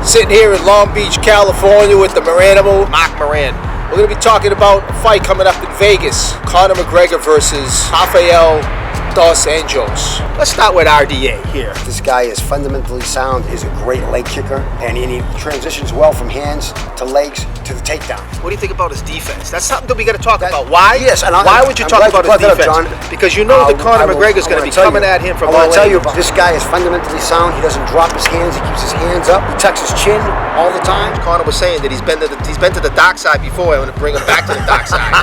Sitting here in Long Beach, California with the Moranimal, Moran. We're going to be talking about a fight coming up in Vegas. Conor McGregor versus Rafael Dos Anjos. Let's start with RDA here. This guy is fundamentally sound, is a great leg kicker, and he transitions well from hands to legs to the takedown. What do you think about his defense? That's something that we got to talk about. Why? Yes, and why would you talk about his defense? Because you know that Conor McGregor is going to be coming at him from all angles. I want to tell you, this guy is fundamentally sound. He doesn't drop his hands. He keeps his hands up. He tucks his chin all the time. Conor was saying that he's been to the dark side before. I want to bring him back to the dark side.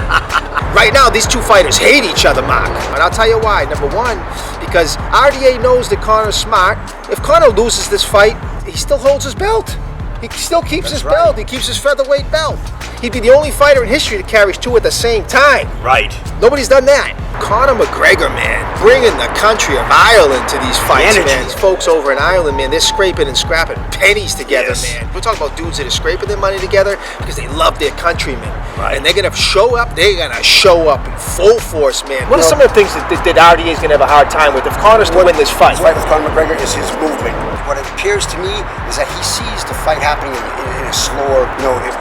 Right now, these two fighters hate each other, Mark. And I'll tell you why. Number one, because RDA knows that Conor's smart. If Conor loses this fight, he still holds his belt. He still keeps his belt. He keeps his featherweight belt. He'd be the only fighter in history that carries two at the same time. Right. Nobody's done that. Conor McGregor, man, bringing the country of Ireland to these fights, man. These folks over in Ireland, man, they're scraping and scrapping pennies together, man. We're talking about dudes that are scraping their money together because they love their countrymen. Right. And they're going to show up. They're going to show up in full force, man. What are some of the things that RDA is going to have a hard time with if Conor's to win this fight? His fight with Conor McGregor is his movement. What it appears to me is that he sees the fight happening in a slower,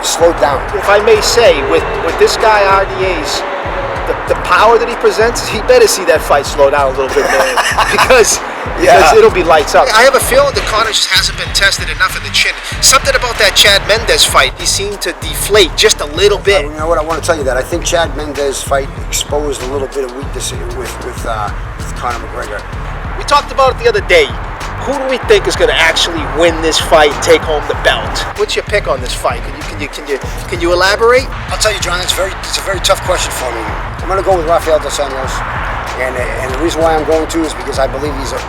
slowed down. If I may say, with this guy RDA's, the power that he presents, he better see that fight slow down a little bit, man, because it'll be lights up. I have a feeling that Conor just hasn't been tested enough in the chin. Something about that Chad Mendes fight, he seemed to deflate just a little bit. You know what? I want to tell you that I think Chad Mendes fight exposed a little bit of weakness with Conor McGregor. We talked about it the other day. Who do we think is going to actually win this fight, take home the belt? What's your pick on this fight? Can you elaborate? I'll tell you, John. It's a very tough question for me. I'm going to go with Rafael Dos Anjos, and the reason why I'm going to is because I believe he's a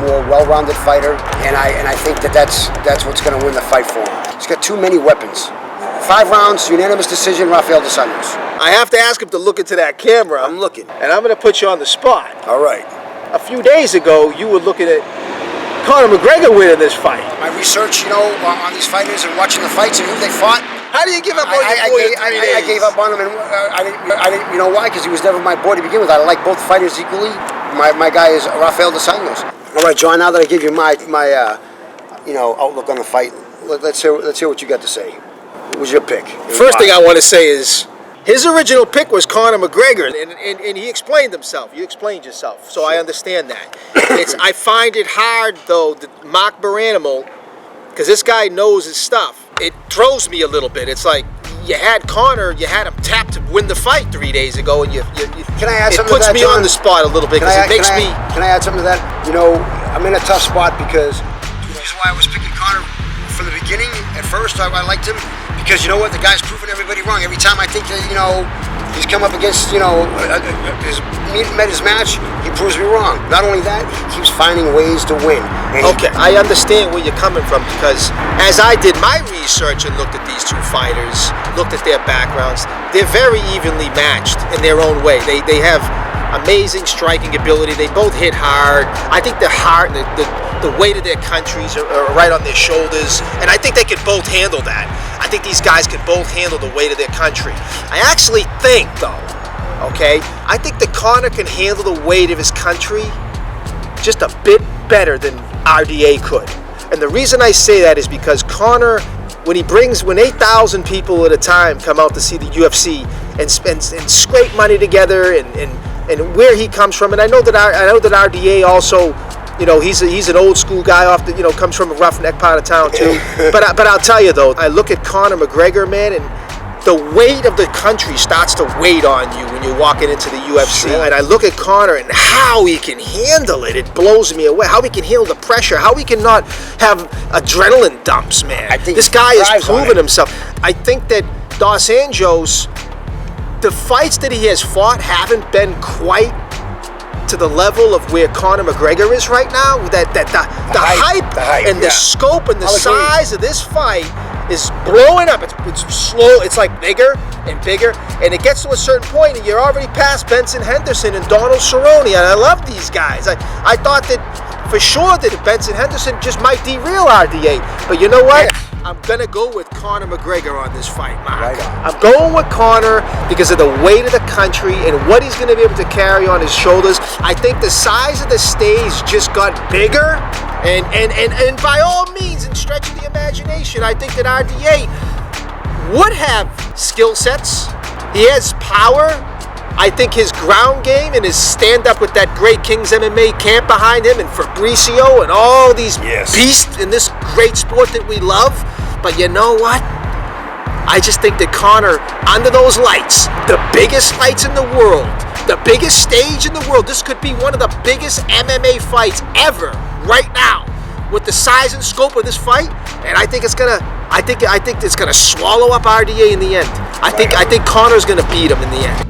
more well-rounded fighter, and I think that's what's going to win the fight for him. He's got too many weapons. 5 rounds, unanimous decision, Rafael Dos Anjos. I have to ask him to look into that camera. I'm looking, and I'm going to put you on the spot. All right. A few days ago, you were looking at Conor McGregor winning this fight. My research, on these fighters and watching the fights and who they fought. How do you give up on your boy in 3 days? I gave up on him, and I didn't. You know why? Because he was never my boy to begin with. I like both fighters equally. My guy is Rafael Dos Anjos. All right, John. Now that I give you my outlook on the fight, let's hear what you got to say. What was your pick? First thing I want to say is, his original pick was Conor McGregor, and he explained himself. You explained yourself, so I understand that. I find it hard, though, that Mark Moranimal, because this guy knows his stuff. It throws me a little bit. It's like you had Conor, you had him tapped to win the fight 3 days ago, and Can I add something to that, puts me John? on the spot a little bit because it makes me. Can I add something to that? I'm in a tough spot because the reason why I was picking Conor from the beginning, at first, I liked him. Because you know what, the guy's proven everybody wrong. Every time I think that he's come up against met his match, he proves me wrong. Not only that, he keeps finding ways to win. Okay, I understand where you're coming from because as I did my research and looked at these two fighters, looked at their backgrounds, they're very evenly matched in their own way. They have amazing striking ability. They both hit hard. I think the heart and the weight of their countries are right on their shoulders, and I think they can both handle that. I think these guys can both handle the weight of their country. I actually think, though, I think that Conor can handle the weight of his country just a bit better than RDA could. And the reason I say that is because Conor, when 8,000 people at a time come out to see the UFC and scrape money together and where he comes from, and I know that RDA also, he's an old school guy comes from a roughneck part of town too. but I'll tell you though, I look at Conor McGregor, man, and the weight of the country starts to weigh on you when you're walking into the UFC. Sure. And I look at Conor and how he can handle it. It blows me away. How he can handle the pressure. How he can not have adrenaline dumps, man. I think this guy has proven himself. I think that Dos Anjos, the fights that he has fought haven't been quite to the level of where Conor McGregor is right now. The hype and the scope and the size of this fight is blowing up. It's slow. It's like bigger and bigger, and it gets to a certain point, and you're already past Benson Henderson and Donald Cerrone, and I love these guys. I thought that for sure that Benson Henderson just might derail RDA, but you know what? Yeah. I'm going to go with Conor McGregor on this fight, Mark. Right. I'm going with Conor because of the weight of the country and what he's going to be able to carry on his shoulders. I think the size of the stage just got bigger, and by all means, in stretching the imagination. I think that RDA would have skill sets. He has power. I think his ground game and his stand-up with that great Kings MMA camp behind him and Fabricio and all these beasts in this great sport that we love. But you know what? I just think that Conor, under those lights, the biggest lights in the world, the biggest stage in the world, this could be one of the biggest MMA fights ever right now with the size and scope of this fight. And I think it's gonna swallow up RDA in the end. I think Conor's gonna beat him in the end.